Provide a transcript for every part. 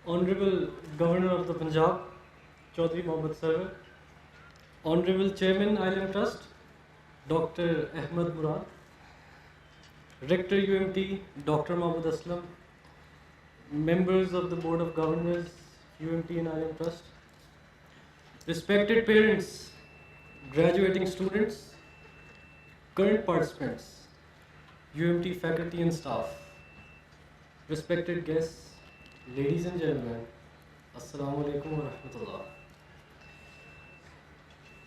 Honorable Governor of the Punjab, Chaudhry Mohammad Sarwar, Honorable Chairman Island Trust, Dr. Ahmed Murad, Rector UMT, Dr. Mahmood Aslam, members of the Board of Governors, UMT and Island Trust, respected parents, graduating students, current participants, UMT faculty and staff, respected guests, ladies and gentlemen, Assalamu alaikum wa rahmatullah.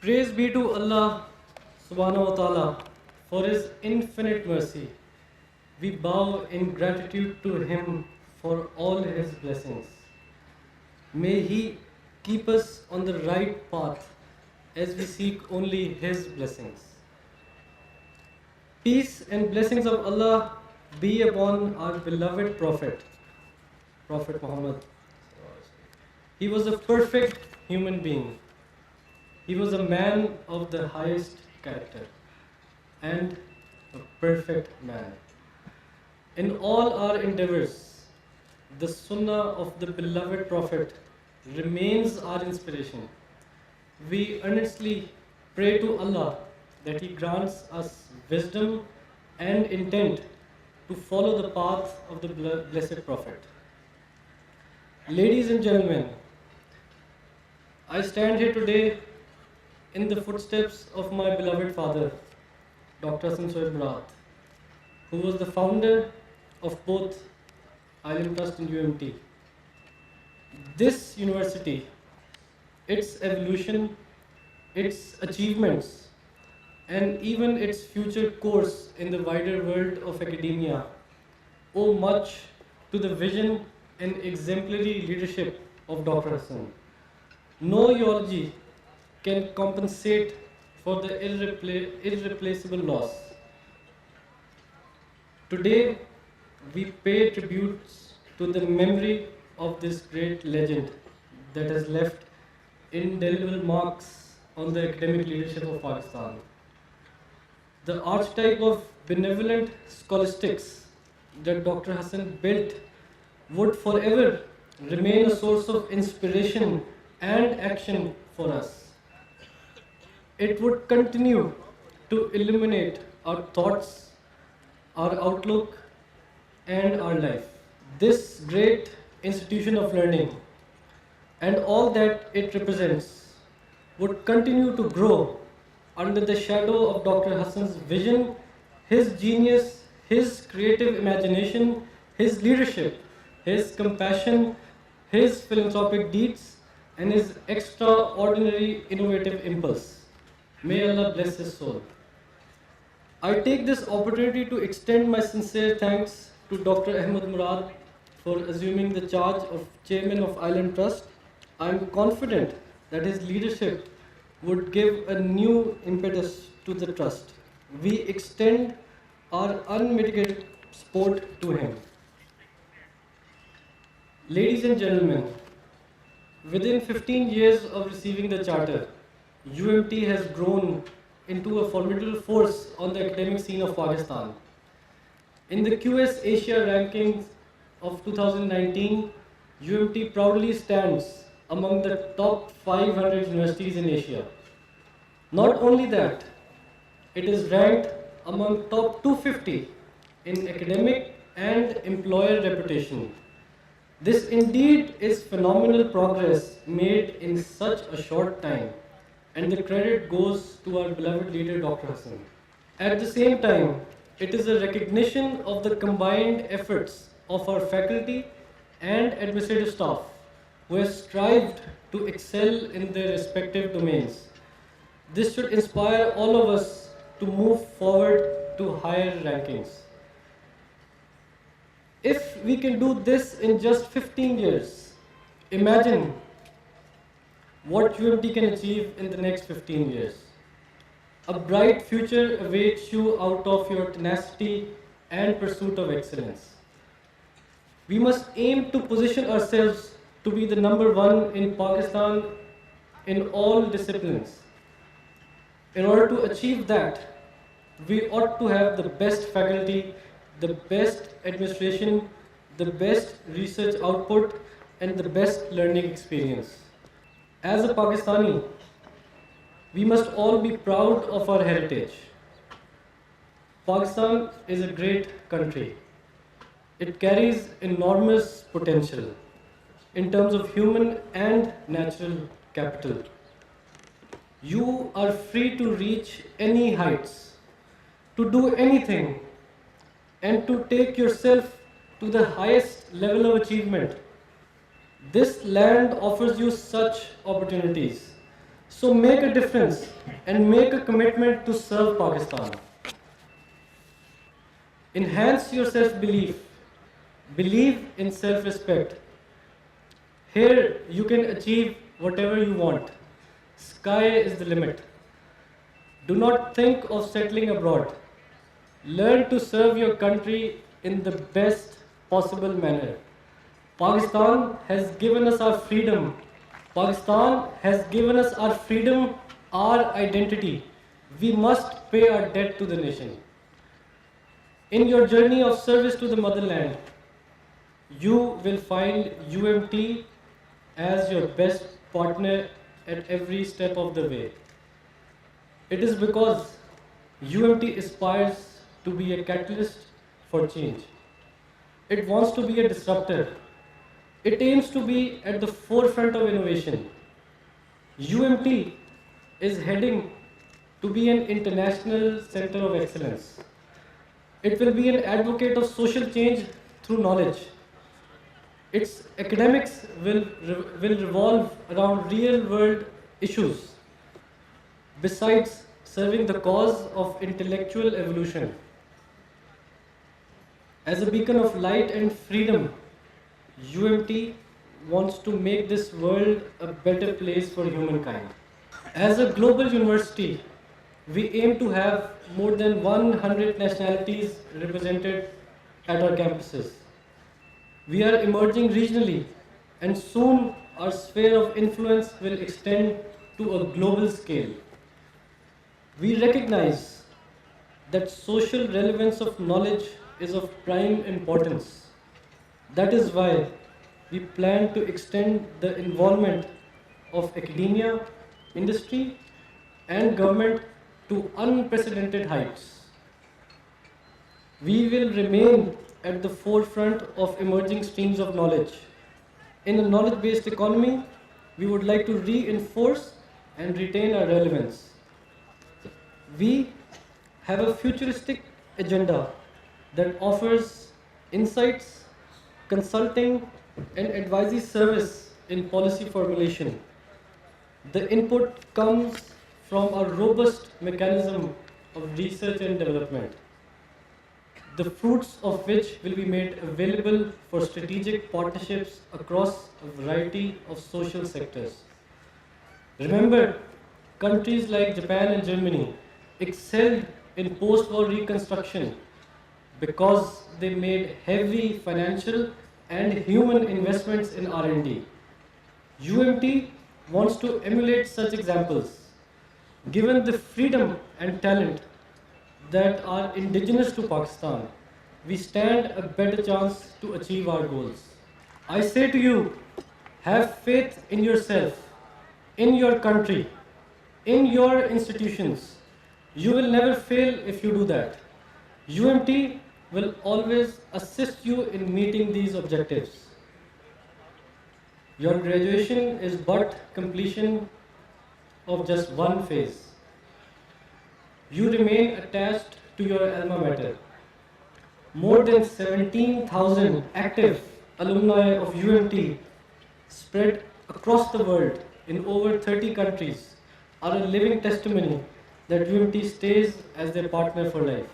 Praise be to Allah subhanahu wa ta'ala for His infinite mercy. We bow in gratitude to Him for all His blessings. May He keep us on the right path as we seek only His blessings. Peace and blessings of Allah be upon our beloved Prophet, Prophet Muhammad. He was a perfect human being. He was a man of the highest character and a perfect man. In all our endeavors, the Sunnah of the beloved Prophet remains our inspiration. We earnestly pray to Allah that He grants us wisdom and intent to follow the path of the blessed Prophet. Ladies and gentlemen, I stand here today in the footsteps of my beloved father, Dr. Hasan Murad, who was the founder of both Island Trust and UMT. This university, its evolution, its achievements, and even its future course in the wider world of academia owe much to the vision and exemplary leadership of Dr. Hasan. No eulogy can compensate for the irreplaceable loss. Today, we pay tributes to the memory of this great legend that has left indelible marks on the academic leadership of Pakistan. The archetype of benevolent scholastics that Dr. Hasan built would forever remain a source of inspiration and action for us. It would continue to illuminate our thoughts, our outlook, and our life. This great institution of learning and all that it represents would continue to grow under the shadow of Dr. Hasan's vision, his genius, his creative imagination, his leadership, his compassion, his philanthropic deeds, and his extraordinary innovative impulse. May Allah bless his soul. I take this opportunity to extend my sincere thanks to Dr. Ahmed Murad for assuming the charge of Chairman of Island Trust. I am confident that his leadership would give a new impetus to the trust. We extend our unmitigated support to him. Ladies and gentlemen, within 15 years of receiving the charter, UMT has grown into a formidable force on the academic scene of Pakistan. In the QS Asia rankings of 2019, UMT proudly stands among the top 500 universities in Asia. Not only that, it is ranked among top 250 in academic and employer reputation. This indeed is phenomenal progress made in such a short time, and the credit goes to our beloved leader, Dr. Hasan. At the same time, it is a recognition of the combined efforts of our faculty and administrative staff who have strived to excel in their respective domains. This should inspire all of us to move forward to higher rankings. If we can do this in just 15 years, imagine what UMT can achieve in the next 15 years. A bright future awaits you out of your tenacity and pursuit of excellence. We must aim to position ourselves to be the number one in Pakistan in all disciplines. In order to achieve that, we ought to have the best faculty, the best administration, the best research output, and the best learning experience. As a Pakistani, we must all be proud of our heritage. Pakistan is a great country. It carries enormous potential in terms of human and natural capital. You are free to reach any heights, to do anything, and to take yourself to the highest level of achievement. This land offers you such opportunities. So make a difference and make a commitment to serve Pakistan. Enhance your self-belief. Believe in self-respect. Here you can achieve whatever you want. Sky is the limit. Do not think of settling abroad. Learn to serve your country in the best possible manner. Pakistan has given us our freedom. Pakistan has given us our freedom, our identity. We must pay our debt to the nation. In your journey of service to the motherland, you will find UMT as your best partner at every step of the way. It is because UMT aspires to be a catalyst for change. It wants to be a disruptor. It aims to be at the forefront of innovation. UMT is heading to be an international center of excellence. It will be an advocate of social change through knowledge. Its academics will revolve around real-world issues, besides serving the cause of intellectual evolution. As a beacon of light and freedom, UMT wants to make this world a better place for humankind. As a global university, we aim to have more than 100 nationalities represented at our campuses. We are emerging regionally, and soon our sphere of influence will extend to a global scale. We recognize that social relevance of knowledge is of prime importance. That is why we plan to extend the involvement of academia, industry, and government to unprecedented heights. We will remain at the forefront of emerging streams of knowledge. In a knowledge-based economy, we would like to reinforce and retain our relevance. We have a futuristic agenda that offers insights, consulting, and advisory service in policy formulation. The input comes from a robust mechanism of research and development, the fruits of which will be made available for strategic partnerships across a variety of social sectors. Remember, countries like Japan and Germany excelled in post-war reconstruction because they made heavy financial and human investments in R&D. UMT wants to emulate such examples. Given the freedom and talent that are indigenous to Pakistan, we stand a better chance to achieve our goals. I say to you, have faith in yourself, in your country, in your institutions. You will never fail if you do that. UMT will always assist you in meeting these objectives. Your graduation is but completion of just one phase. You remain attached to your alma mater. More than 17,000 active alumni of UMT spread across the world in over 30 countries are a living testimony that UMT stays as their partner for life.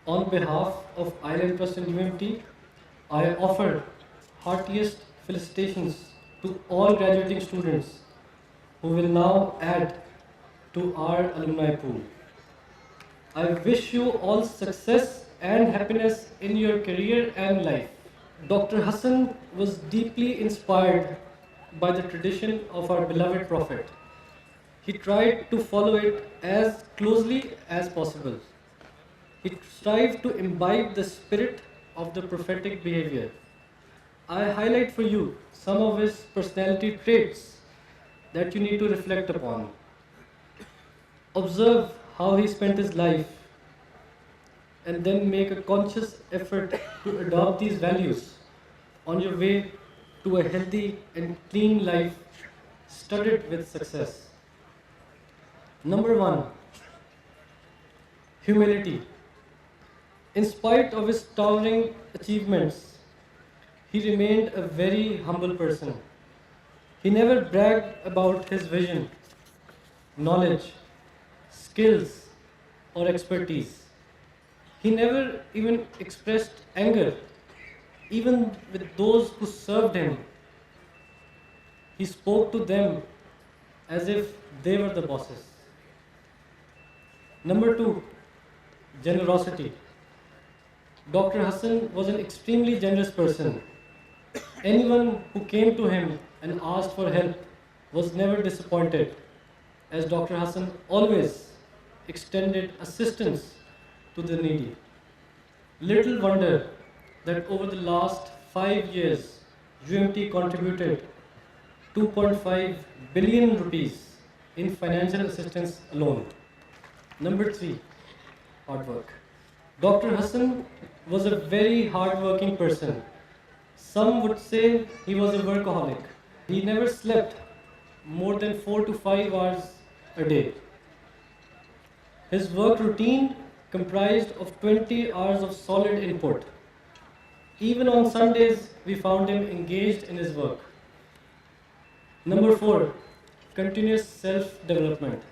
On behalf of Island Trust and UMT, I offer heartiest felicitations to all graduating students who will now add to our alumni pool. I wish you all success and happiness in your career and life. Dr. Hassan was deeply inspired by the tradition of our beloved Prophet. He tried to follow it as closely as possible. He strived to imbibe the spirit of the prophetic behavior. I highlight for you some of his personality traits that you need to reflect upon. Observe how he spent his life and then make a conscious effort to adopt these values on your way to a healthy and clean life studded with success. Number one, humility. In spite of his towering achievements, he remained a very humble person. He never bragged about his vision, knowledge, skills, or expertise. He never even expressed anger, even with those who served him. He spoke to them as if they were the bosses. Number two, generosity. Dr. Hasan was an extremely generous person. Anyone who came to him and asked for help was never disappointed, as Dr. Hasan always extended assistance to the needy. Little wonder that over the last 5 years, UMT contributed 2.5 billion rupees in financial assistance alone. Number three, hard work. Dr. Hasan was a very hard-working person. Some would say he was a workaholic. He never slept more than 4 to 5 hours a day. His work routine comprised of 20 hours of solid input. Even on Sundays, we found him engaged in his work. Number four, continuous self-development.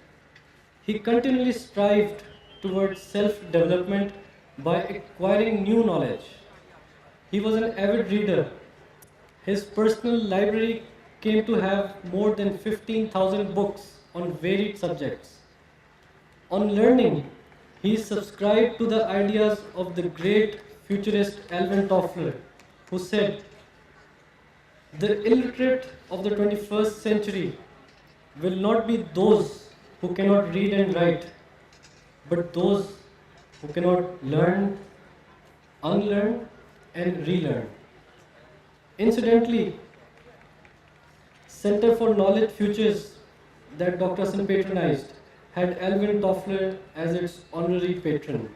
He continually strived towards self-development by acquiring new knowledge. He was an avid reader. His personal library came to have more than 15,000 books on varied subjects. On learning, he subscribed to the ideas of the great futurist Alvin Toffler, who said, "The illiterate of the 21st century will not be those who cannot read and write, but those who cannot learn, unlearn, and relearn." Incidentally, Center for Knowledge Futures that Dr. Hasan patronized had Alvin Toffler as its honorary patron.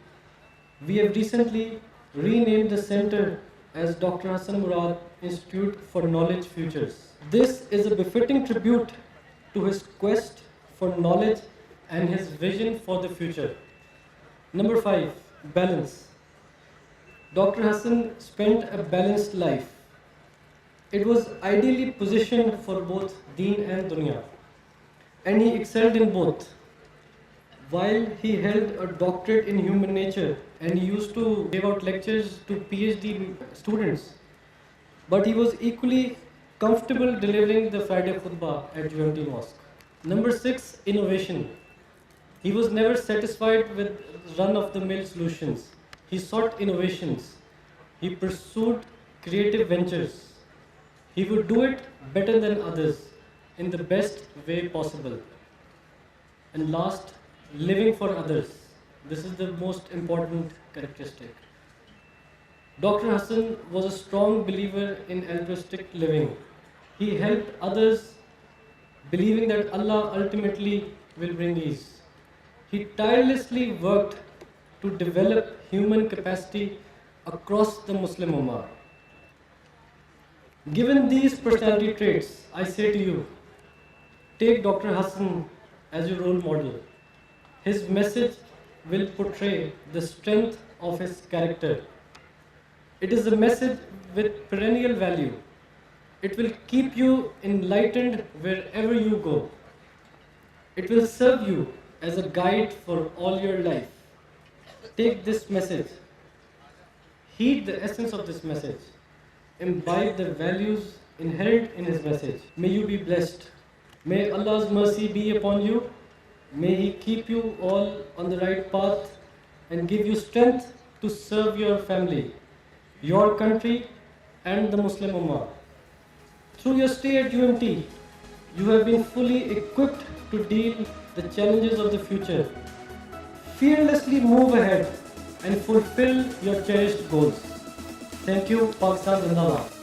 We have recently renamed the center as Dr. Hasan Murad Institute for Knowledge Futures. This is a befitting tribute to his quest for knowledge and his vision for the future. Number five, balance. Dr. Hasan spent a balanced life. It was ideally positioned for both Deen and Dunya, and he excelled in both. While he held a doctorate in human nature and he used to give out lectures to PhD students, but he was equally comfortable delivering the Friday khutbah at UMT Mosque. Number six, innovation. He was never satisfied with run-of-the-mill solutions. He sought innovations. He pursued creative ventures. He would do it better than others in the best way possible. And last, living for others. This is the most important characteristic. Dr. Hasan was a strong believer in altruistic living. He helped others, believing that Allah ultimately will bring ease. He tirelessly worked to develop human capacity across the Muslim Ummah. Given these personality traits, I say to you, take Dr. Hasan as your role model. His message will portray the strength of his character. It is a message with perennial value. It will keep you enlightened wherever you go. It will serve you as a guide for all your life. Take this message. Heed the essence of this message. Imbibe the values inherent in his message. May you be blessed. May Allah's mercy be upon you. May He keep you all on the right path and give you strength to serve your family, your country, and the Muslim Ummah. Through your stay at UMT, you have been fully equipped to deal the challenges of the future. Fearlessly move ahead and fulfill your cherished goals. Thank you, Pakistan Zindabad.